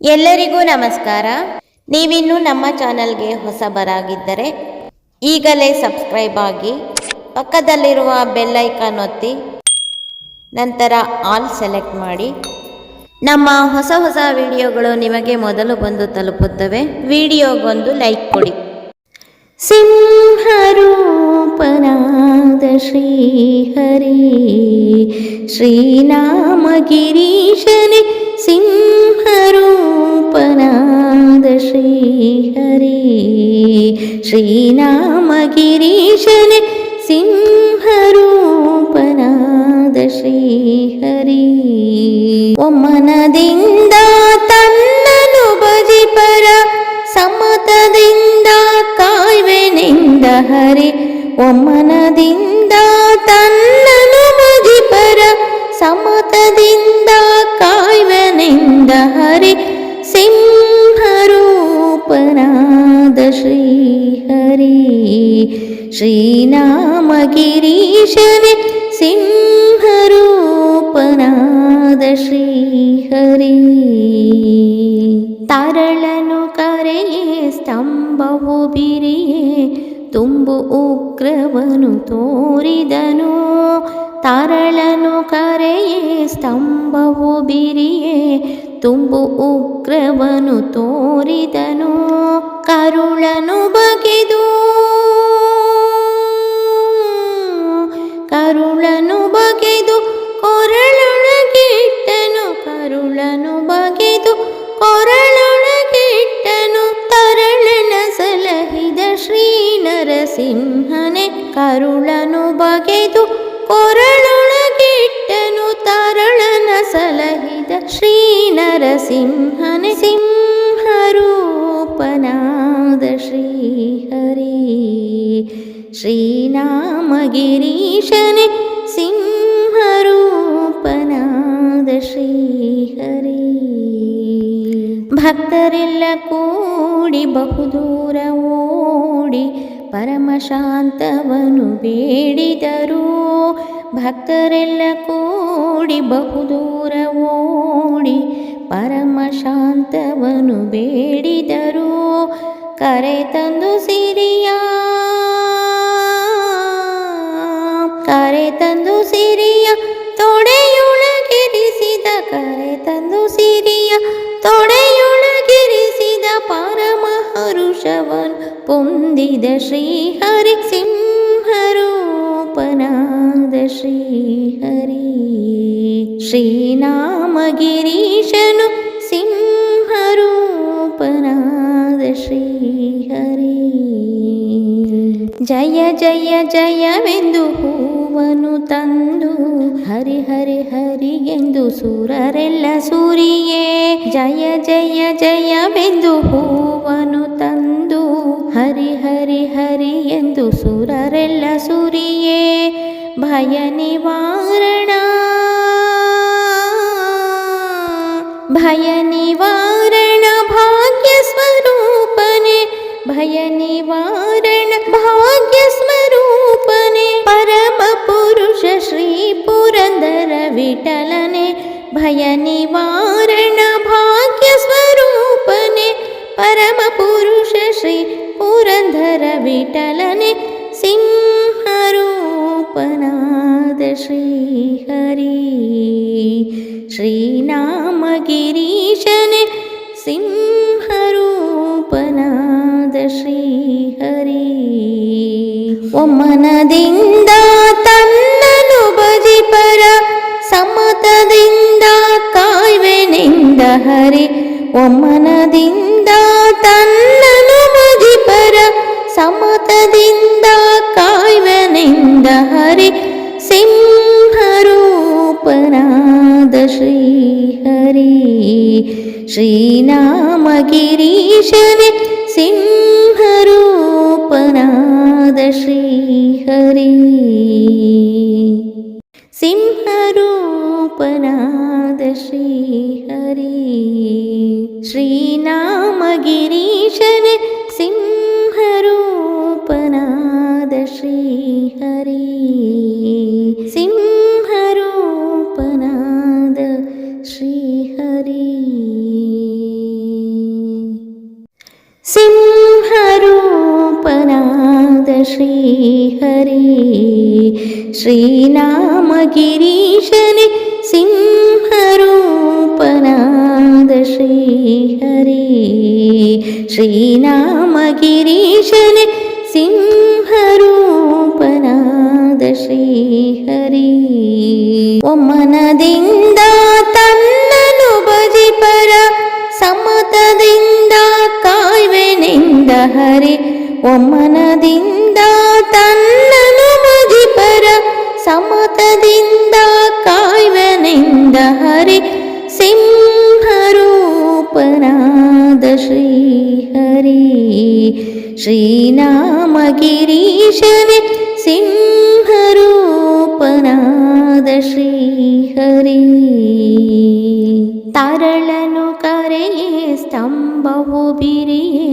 ಎಲ್ಲರಿಗೂ ನಮಸ್ಕಾರ. ನೀವಿನ್ನೂ ನಮ್ಮ ಚಾನಲ್ಗೆ ಹೊಸಬರಾಗಿದ್ದರೆ ಈಗಲೇ ಸಬ್ಸ್ಕ್ರೈಬ್ ಆಗಿ, ಪಕ್ಕದಲ್ಲಿರುವ ಬೆಲ್ ಐಕಾನ್ ಒತ್ತಿ, ನಂತರ ಆಲ್ ಸೆಲೆಕ್ಟ್ ಮಾಡಿ. ನಮ್ಮ ಹೊಸ ವಿಡಿಯೋಗಳು ನಿಮಗೆ ಮೊದಲು ಬಂದು ತಲುಪುತ್ತವೆ. ವಿಡಿಯೋಗೊಂದು ಲೈಕ್ ಕೊಡಿ. ಸಿಂಹರೂಪನಾದ ಶ್ರೀಹರಿ ಶ್ರೀನಾಮ ಗಿರೀಶನೇ, ಸಿಂಹರೂಪನಾದ ಶ್ರೀಹರಿ ಶ್ರೀನಾಮ ಗಿರೀಶನೇ, ಸಿಂಹರೂಪನಾದ ಶ್ರೀಹರಿ. ಒಮ್ಮನದಿಂದ ತನ್ನನು ಭಜಿಪರ, ಸಮತದಿಂದ ಕಾಯ್ವೆನೆಂದ ಹರಿ. ಒಮ್ಮನದಿಂದ ತನ್ನನು ಭಜಿಪರ, ಸಮತದಿಂದ ಕಾಯ್ವೆನೆಂದ ಹರಿ. ಸಿಂಹರೂಪನಾದ ಶ್ರೀಹರಿ ಶ್ರೀನಾಮ ಗಿರೀಶನೇ, ಸಿಂಹರೂಪನಾದ ಶ್ರೀಹರಿ. ತಾರಳನು ಕರೆಯೇ ಸ್ತಂಭವು ಬಿರಿಯೇ, ತುಂಬು ಉಗ್ರವನು ತೋರಿದನು. ತಾರಳನು ಕರೆಯೇ ಸ್ತಂಭವು ಬಿರಿಯೇ, ತುಂಬು ಉಗ್ರವನು ತೋರಿದನು. ಕರುಳನು ಬಗೆದು ಕೊರಳೊಳಗಿಟ್ಟನು. ಕರುಳನು ಬಗೆದು ಕೊರಳೊಳಗಿಟ್ಟನು. ತರಳನ ಸಲಹಿದ ಶ್ರೀ ನರಸಿಂಹನೇ, ಕರುಳನು ಬಗೆದು ಕೊರಳೊಳಗಿಟ್ಟನು. ತರಳನ ಸಲಹಿದ ಶ್ರೀ ನರಸಿಂಹನೇ, ಸಿಂಹರೂಪನಾದ ಶ್ರೀಹರಿ ಶ್ರೀನಾಮ ಗಿರೀಶನೇ, ಸಿಂಹರೂಪನಾದ ಶ್ರೀಹರಿ. ಭಕ್ತರೆಲ್ಲ ಕೂಡಿ ಬಹುದೂರ ಓಡಿ ಪರಮಶಾಂತವನು ಬೇಡಿದರು. ಭಕ್ತರೆಲ್ಲ ಕೂಡಿ ಬಹುದೂರ ಓಡಿ ಪರಮಶಾಂತವನು ಬೇಡಿದರು. ಕರೆ ತಂದು ಸಿರಿಯ ತೊಡೆಯೊಳಗಿರಿಸಿದ, ಕರೆ ತಂದು ಸಿರಿಯ ತೊಡೆಯೊಳಗಿರಿಸಿದ. ಪರಮ ಹರುಷವನು ಪೊಂದಿದ ಶ್ರೀಹರಿ, ಸಿಂಹರೂಪನಾದ ಶ್ರೀಹರಿ ಶ್ರೀನಾಮ ಗಿರೀಶನು, ಸಿಂಹರೂಪನಾದ ಶ್ರೀಹರಿ. ಜಯ ಜಯ ಜಯವೆಂದು ಹೂವನು ತಂದು, ಹರಿ ಹರಿ ಹರಿ ಎಂದು ಸುರರೆಲ್ಲ ಸುರಿಯೇ. ಜಯ ಜಯ ಜಯವೆಂದು ಹೂವನು ತಂದು, ಹರಿ ಹರಿ ಹರಿ ಎಂದು ಸುರರೆಲ್ಲ ಸುರಿಯೇ. ಭಯ ನಿವಾರಣ ಭಾಗ್ಯ ಸ್ವರೂಪನೆ, ಭಯ ನಿವಾರಣ ಭಾಗ್ಯ ಸ್ವರೂಪನೆ. ಪರಮ ಪುರುಷ ಶ್ರೀ ಪುರಂದರ ವಿಠಲನೆ, ಭಯ ನಿವಾರಣ ಭಾಗ್ಯ ಸ್ವರೂಪನೆ. ಪರಮ ಪುರುಷ ಶ್ರೀ ಪುರಂದರ ವಿಠಲನೆ, ಸಿಂಹರೂಪನಾದ ಶ್ರೀಹರಿ ಶ್ರೀನಾಮ ಗಿರೀಶನೇ, ಸಿಂಹರೂಪನಾದ ಶ್ರೀಹರಿ. ಒಮ್ಮನದಿಂದ ತನ್ನನು ಭಜಿಪರ, ಸಮತದಿಂದ ಕಾಯ್ವೆನೆಂದ ಹರಿ. ಒಮ್ಮನದಿಂದ ತನ್ನನು ಭಜಿಪರ, ಸಮತದಿಂದ ಕಾಯ್ವೆನೆಂದ ಹರಿ. ಸಿಂಹರೂಪನಾದ ಶ್ರೀಹರಿ ಶ್ರೀನಾಮ ಗಿರೀಶನೇ, ಸಿಂಹರೂಪನಾದ ಶ್ರೀಹರಿ ಸಿಂಹರೂಪನಾದ ಶ್ರೀಹರಿ ಶ್ರೀನಾಮ ಗಿರೀಶನೇ, ಸಿಂಹರೂಪನಾದ ಶ್ರೀಹರಿ ಸಿಂಹರೂಪನಾದ. 「 ಶ್ರೀಹರಿ ಸಿಂಹರೂಪನಾದ ಶ್ರೀಹರಿ ಶ್ರೀನಾಮಗಿರೀಶನೇ ಸಿಂಹರೂಪನಾದ ಶ್ರೀಹರಿ ಶ್ರೀನಾಮಗಿರೀಶನೇ ಸಿಂಹರೂಪನಾದ ಶ್ರೀಹರಿ ಒಮ್ಮನದಿಂದ ತನ್ನನು ಭಜಿಪರ ಸಮತದಿಂದ ಕಾಯ್ವೆನೆಂದ ಹರಿ ಒಮ್ಮನದಿಂದ ತನ್ನನು ಭಜಿಪರ ಸಮತದಿಂದ ಕಾಯ್ವೆನೆಂದ ಹರಿ ಸಿಂಹರೂಪನಾದ ಶ್ರೀಹರಿ ಶ್ರೀನಾಮಗಿರೀಶನೇ ಸಿಂಹರೂಪನಾದ ಶ್ರೀಹರಿ ತರಳನು ಕರೆಯೇ ಸ್ತಂಭವು ಬಿರಿಯೇ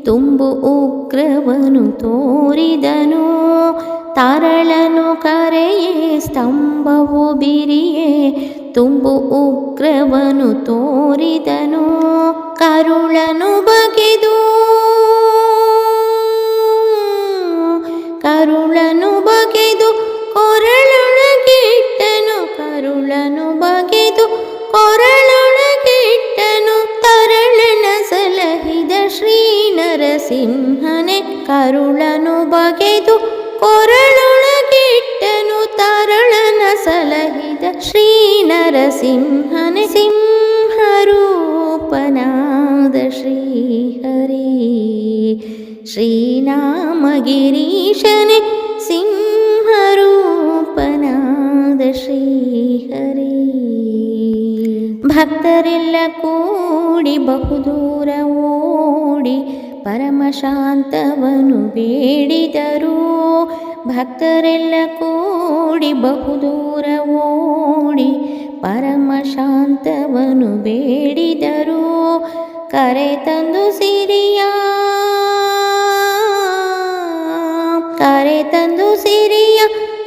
ತುಂಬು ಉಗ್ರವನು ತೋರಿದನು ತರಳನು ಕರೆಯೇ ಸ್ತಂಭವು ಬಿರಿಯೇ ತುಂಬು ಉಗ್ರವನು ತೋರಿದನು ಕರುಳನು ಬಗೆದು ಕೊರಳೊಳಗಿಟ್ಟನು ಕರುಳನು ಬಗೆದು ಕೊರಳೊಳಗಿಟ್ಟನು ತರಳನ ಸಲಹಿದ ಶ್ರೀ ನರಸಿಂಹನೇ ಕರುಳನು ಬಗೆದು ಕೊರಳೊಳಗಿಟ್ಟನು ತರಳನ ಸಲಹಿದ ಶ್ರೀ ನರಸಿಂಹನೇ ಸಿಂಹರೂಪನಾದ ಶ್ರೀಹರಿ ಶ್ರೀನಾಮಗಿರೀಶನೇ ಸಿಂಹರೂಪನಾದ ಶ್ರೀಹರಿ ಭಕ್ತರೆಲ್ಲ ಕೂಡಿ ಬಹುದೂರ ಓಡಿ ಪರಮಶಾಂತವನು ಬೇಡಿದರು ಭಕ್ತರೆಲ್ಲ ಕೂಡಿ ಬಹುದೂರ ಓಡಿ ಪರಮಶಾಂತವನು ಬೇಡಿದರು ಕರೆ ತಂದು ಸಿರಿಯ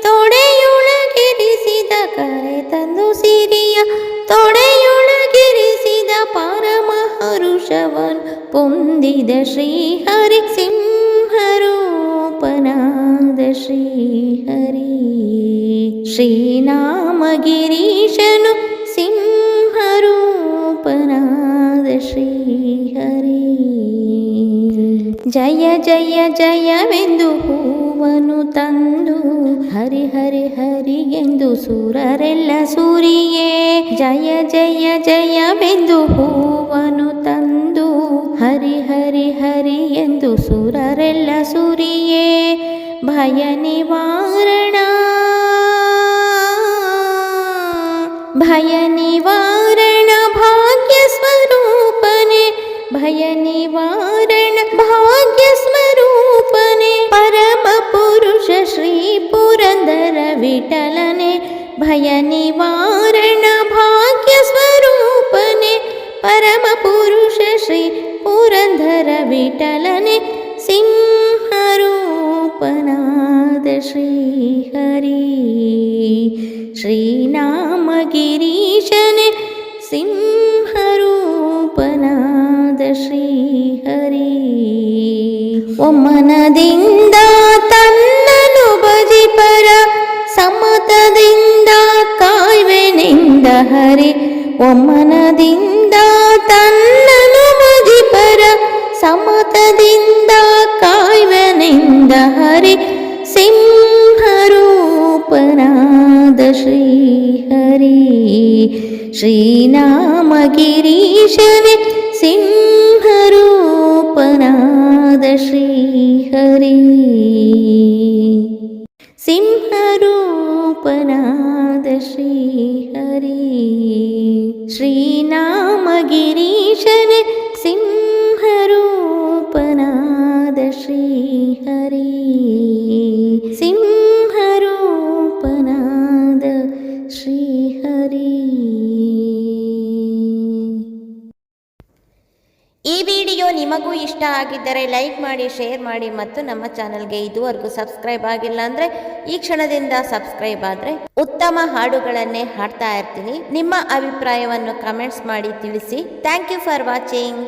ತೊಡೆಯೊಳಗಿರಿಸಿದ ಕರೆ ತಂದು ಸಿರಿಯ ತೊಡೆಯೊಳಗಿರಿಸಿದ ಪರಮ ಹರುಷವನು ಪೊಂದಿದ ಶ್ರೀಹರಿ ಸಿಂಹರೂಪನಾದ ಶ್ರೀಹರಿ ಶ್ರೀನಾಮಗಿರೀಶನು ಸಿಂಹರೂಪನಾದ ಶ್ರೀಹರಿ ಜಯ ಜಯ ಜಯವೆಂದು ಹೂವನು ತಂದು ಹರಿ ಹರಿ ಹರಿ ಎಂದು ಸುರರೆಲ್ಲ ಸುರಿಯೇ ಜಯ ಜಯ ಜಯವೆಂದು ಹೂವನು ತಂದು ಹರಿ ಹರಿ ಹರಿ ಎಂದು ಸುರರೆಲ್ಲ ಸುರಿಯೇ ಭಯ ನಿವಾರಣ ಭಾಗ್ಯ ಸ್ವರೂಪನೆ ಭಯ ನಿವಾರಣ ಭಾಗ್ಯ ಸ್ವರೂಪನೆ ಪರಮ ಪುರುಷ ಶ್ರೀ ಪುರಂದರ ವಿಠಲನೆ ಭಯ ನಿವಾರಣ ಭಾಗ್ಯ ಸ್ವರೂಪನೆ ಪರಮ ಪುರುಷ ಶ್ರೀ ಪುರಂದರ ವಿಠಲನೆ ಸಿಂಹರೂಪನಾದ ಶ್ರೀಹರಿ ಶ್ರೀನಾಮಗಿರೀಶನೇ ಸಿಂಹರೂಪನಾದ ಶ್ರೀಹರಿ ಒಮ್ಮನದಿಂದ ತನ್ನನು ಭಜಿಪರ ಸಮತದಿಂದ ಕಾಯ್ವೆನೆಂದ ಹರಿ ಒಮ್ಮನದಿಂದ ತನ್ನನು ಭಜಿಪರ ಸಮತದಿಂದ ಕಾಯ್ವೆನೆಂದ ಹರಿ ಸಿಂಹರೂಪನಾದ ಶ್ರೀಹರಿ ಶ್ರೀನಾಮಗಿರೀಶನೇ ಸಿಂಹರೂಪನಾದ ಶ್ರೀಹರಿ ಸಿಂಹರೂಪನಾದ ಶ್ರೀಹರಿ ಶ್ರೀನಾಮಗಿರೀಶನೇ ಸಿಂಹರೂಪನಾದ ಶ್ರೀಹರಿ ಸಿಂಹರೂಪನಾದ ಶ್ರೀಹರಿ. ಈ ವಿಡಿಯೋ ನಿಮಗೂ ಇಷ್ಟ ಆಗಿದ್ದರೆ ಲೈಕ್ ಮಾಡಿ, ಶೇರ್ ಮಾಡಿ ಮತ್ತು ನಮ್ಮ ಚಾನಲ್ಗೆ ಇದುವರೆಗೂ ಸಬ್ಸ್ಕ್ರೈಬ್ ಆಗಿಲ್ಲ ಅಂದರೆ ಈ ಕ್ಷಣದಿಂದ ಸಬ್ಸ್ಕ್ರೈಬ್ ಆದರೆ ಉತ್ತಮ ಹಾಡುಗಳನ್ನೇ ಹಾಡ್ತಾ ಇರ್ತೀನಿ. ನಿಮ್ಮ ಅಭಿಪ್ರಾಯವನ್ನು ಕಮೆಂಟ್ಸ್ ಮಾಡಿ ತಿಳಿಸಿ. Thank you for watching.